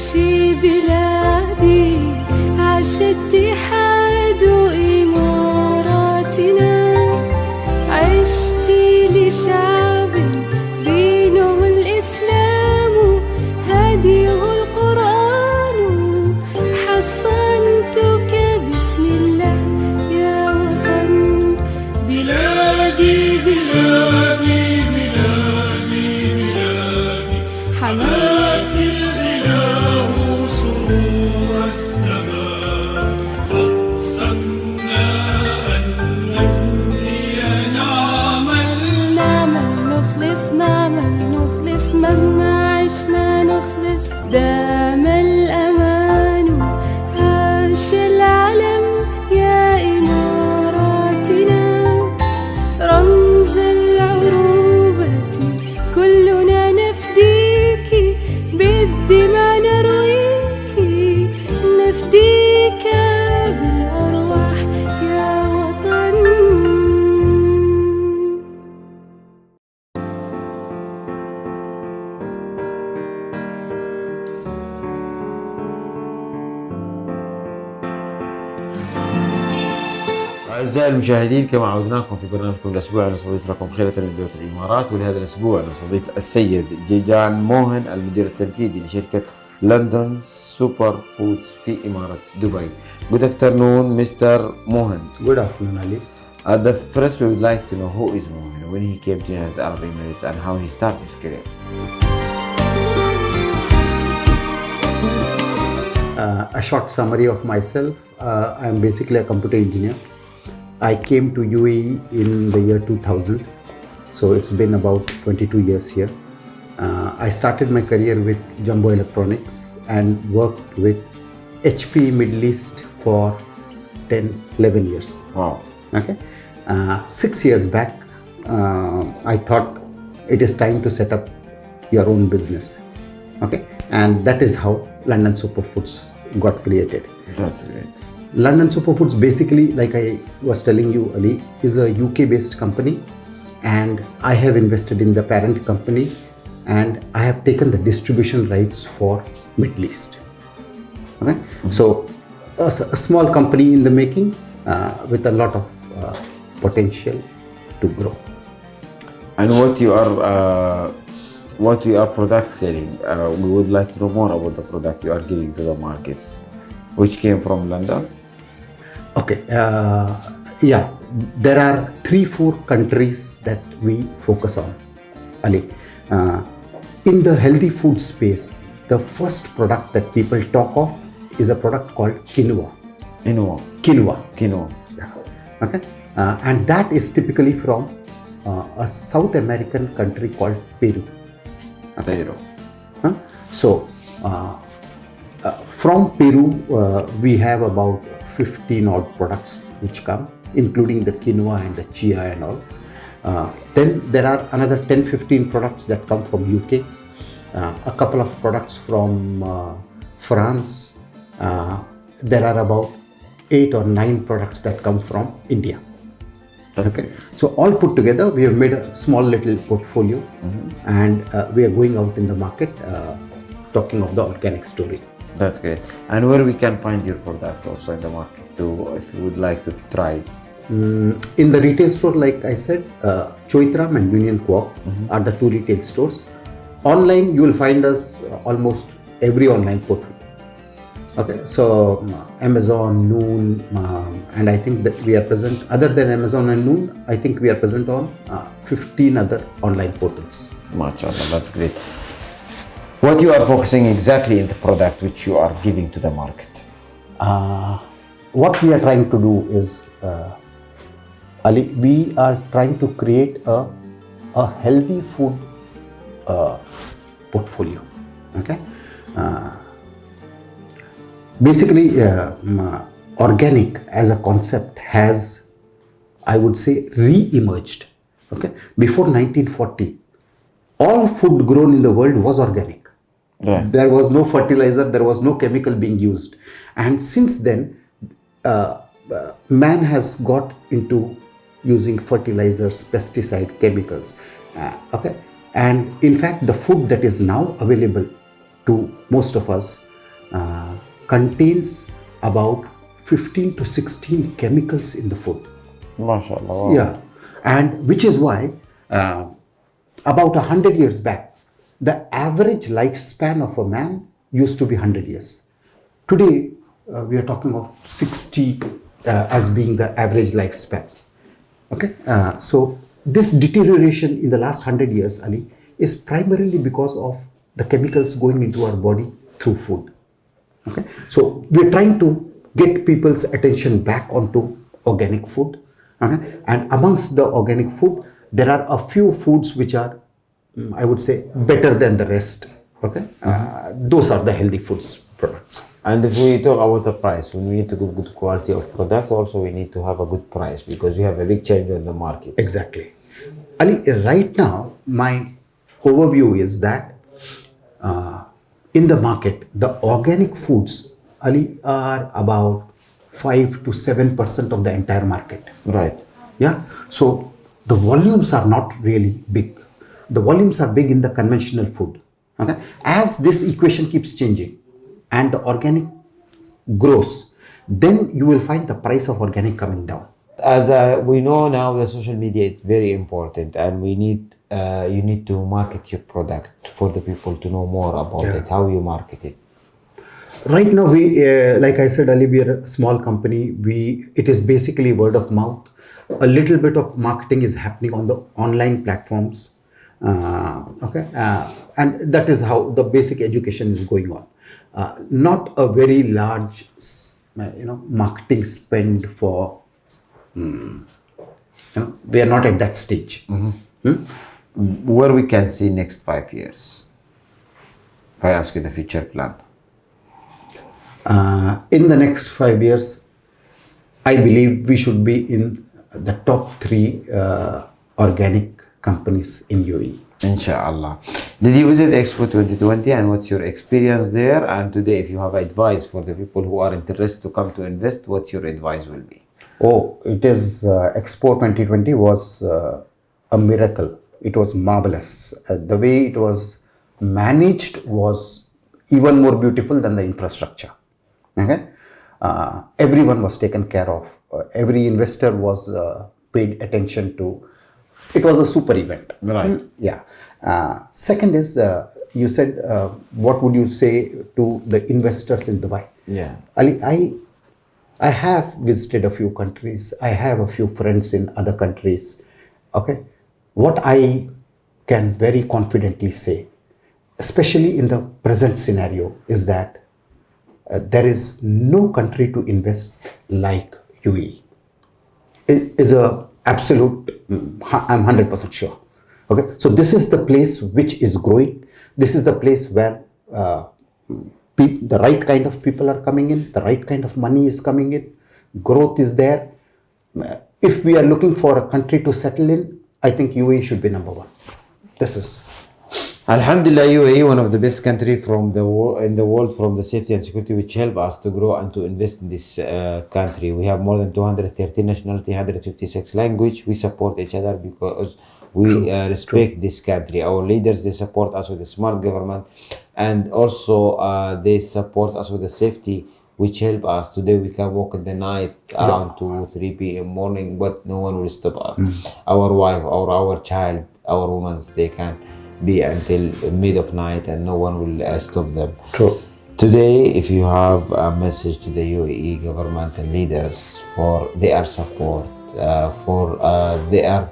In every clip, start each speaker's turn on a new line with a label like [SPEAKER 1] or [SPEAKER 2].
[SPEAKER 1] عشي بلادي عاش اتحاد إماراتنا، عشت لشعب دينه الإسلام هديه القرآن، حصنتك بسم الله يا وطن. بلادي بلادي بلادي بلادي حماك الإله سرور السماء، أقسمنا أن نبني نعمل نخلص مهما عشنا نخلص. دام الأمان عاش العلم يا إماراتنا، رمز العروبة كلنا نفديك، بالدماء نرويك، نفديك بالأرواح يا وطن.
[SPEAKER 2] أعزائي المشاهدين، كما عودناكم في برنامجكم الأسبوع نستضيف لكم خيرة من دولة الإمارات، ولهذا الأسبوع نستضيف السيد جيجان موهن المدير التنفيذي لشركة لندن سوبر فودز في إمارة دبي. Good afternoon, Mr. Mohan.
[SPEAKER 3] Good afternoon, Ali.
[SPEAKER 2] The first we would like to know who is Mohan, when he came to United Arab Emirates and how he started his career.
[SPEAKER 3] A short summary of myself. I am basically a computer engineer. I came to UAE in the year 2000, so it's been about 22 years here. I started my career with Jumbo Electronics and worked with HP Middle East for 10-11 years.
[SPEAKER 2] Wow.
[SPEAKER 3] Okay. 6 years back, I thought it is time to set up your own business. Okay, and that is how London Superfoods got created.
[SPEAKER 2] That's great.
[SPEAKER 3] London Superfoods, basically, like I was telling you, Ali, is a UK-based company, and I have invested in the parent company, and I have taken the distribution rights for Middle East. Okay, so a small company in the making with a lot of potential to grow.
[SPEAKER 2] And what you are product selling, we would like to know more about the product you are giving to the markets, which came from London.
[SPEAKER 3] Okay, yeah, there are 3-4 countries that we focus on, Ali. In the healthy food space, the first product that people talk of is a product called quinoa. Quinoa. Yeah. Okay, and that is typically from a South American country called Peru. Okay.
[SPEAKER 2] Peru.
[SPEAKER 3] So, from Peru, we have about 15 odd products which come, including the quinoa and the chia and all. Then there are another 10-15 products that come from UK, a couple of products from France. There are about 8 or 9 products that come from India.
[SPEAKER 2] That's
[SPEAKER 3] okay. So all put together, we have made a small little portfolio, and we are going out in the market talking of the organic story.
[SPEAKER 2] That's great. And where we can find your product also in the market too, if you would like to try?
[SPEAKER 3] In the retail store, like I said, Choitram and Union Co-op are the 2 retail stores. Online, you will find us almost every online portal. Okay, so Amazon, Noon, and I think that we are present, other than Amazon and Noon, I think we are present on 15 other online portals.
[SPEAKER 2] MashaAllah, that's great. What you are focusing exactly in the product which you are giving to the market?
[SPEAKER 3] What we are trying to do is, Ali, we are trying to create a healthy food portfolio. Okay. Basically, organic as a concept has, I would say, re-emerged. Okay, before 1940, all food grown in the world was organic.
[SPEAKER 2] Right.
[SPEAKER 3] There was no fertilizer, there was no chemical being used, and since then, man has got into using fertilizers, pesticide, chemicals. Okay, and in fact, the food that is now available to most of us contains about 15 to 16 chemicals in the food.
[SPEAKER 2] ما شاء الله. Wow.
[SPEAKER 3] Yeah, and which is why about 100 years back, the average lifespan of a man used to be 100 years. Today, we are talking of 60 as being the average lifespan. Okay, so this deterioration in the last 100 years, Ali, is primarily because of the chemicals going into our body through food. Okay, so we're trying to get people's attention back onto organic food. Okay? And amongst the organic food, there are a few foods which are, I would say, better than the rest. Okay, those are the healthy foods products.
[SPEAKER 2] And if we talk about the price, when we need to give good quality of product, also we need to have a good price because we have a big change on the market.
[SPEAKER 3] Exactly. Ali, right now, my overview is that in the market, the organic foods, Ali, are about 5 to 7% of the entire market.
[SPEAKER 2] Right.
[SPEAKER 3] Yeah. So the volumes are not really big. The volumes are big in the conventional food. Okay. As this equation keeps changing and the organic grows, then you will find the price of organic coming down.
[SPEAKER 2] As we know now, the social media is very important, and we need you need to market your product for the people to know more about it. How you market it?
[SPEAKER 3] Right now, we like I said earlier, we are a small company. It is basically word of mouth. A little bit of marketing is happening on the online platforms. Okay, and that is how the basic education is going on. Not a very large, marketing spend for. We are not at that stage.
[SPEAKER 2] Where we can see next 5 years? If I ask you the future plan.
[SPEAKER 3] In the next 5 years, I believe we should be in the top 3 organic companies in UAE.
[SPEAKER 2] Inshallah. Did you visit Expo 2020 and what's your experience there? And today, if you have advice for the people who are interested to come to invest, what's your advice will be?
[SPEAKER 3] Oh, it is Expo 2020 was a miracle. It was marvelous. The way it was managed was even more beautiful than the infrastructure. Okay, everyone was taken care of. Every investor was paid attention to. It was a super event.
[SPEAKER 2] Right.
[SPEAKER 3] Yeah. Second is you said what would you say to the investors in Dubai?
[SPEAKER 2] Yeah.
[SPEAKER 3] Ali, I have visited a few countries. I have a few friends in other countries. Okay, what I can very confidently say, especially in the present scenario, is that there is no country to invest like UAE. It is a absolute. I'm 100% sure. Okay, so this is the place which is growing. This is the place where the right kind of people are coming in, the right kind of money is coming in, growth is there. If we are looking for a country to settle in, I think UAE should be number 1. This is.
[SPEAKER 2] Alhamdulillah, UAE, one of the best country in the world from the safety and security, which help us to grow and to invest in this country. We have more than 213 nationality, 156 language. We support each other because we respect this country. Our leaders, they support us with a smart government, and also they support us with the safety, which help us. Today we can walk in the night around 2, 3 p.m. morning, but no one will stop us. Our wife or our child, our women, they can be until mid of night and no one will stop them.
[SPEAKER 3] True.
[SPEAKER 2] Today, if you have a message to the UAE government and leaders for their support, for they are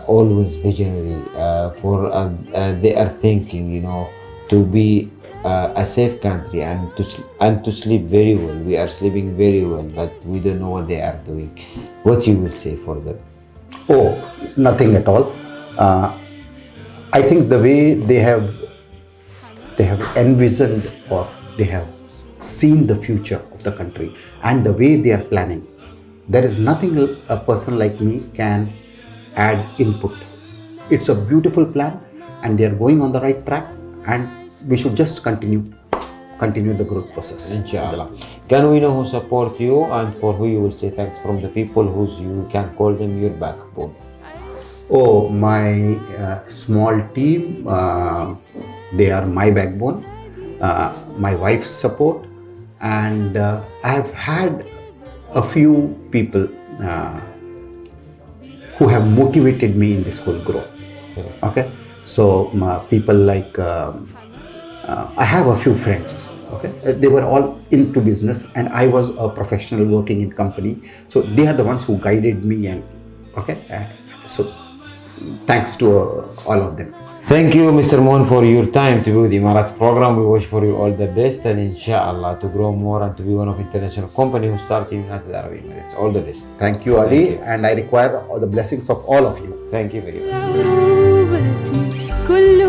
[SPEAKER 2] always visionary, for they are thinking, to be a safe country and to sleep very well. We are sleeping very well, but we don't know what they are doing. What you will say for them?
[SPEAKER 3] Oh, nothing at all. I think the way they have envisioned or they have seen the future of the country and the way they are planning, there is nothing a person like me can add input. It's a beautiful plan and they are going on the right track, and we should just continue the growth process.
[SPEAKER 2] Inshallah. Can we know who support you and for who you will say thanks from the people whose you can call them your backbone?
[SPEAKER 3] Oh, my small team, they are my backbone. my wife's support, and I have had a few people who have motivated me in this whole growth. Okay, so people like I have a few friends. Okay, they were all into business, and I was a professional working in company. So they are the ones who guided me, and okay, so thanks to all of them.
[SPEAKER 2] Thank you, Mr. Mohan, for your time to be with the Emarati program. We wish for you all the best, and inshallah to grow more and to be one of international company who start in United Arab Emirates. All the best.
[SPEAKER 3] Thank you, Ali, and I require all the blessings of all of you.
[SPEAKER 2] Thank you very much.
[SPEAKER 1] العروبة كل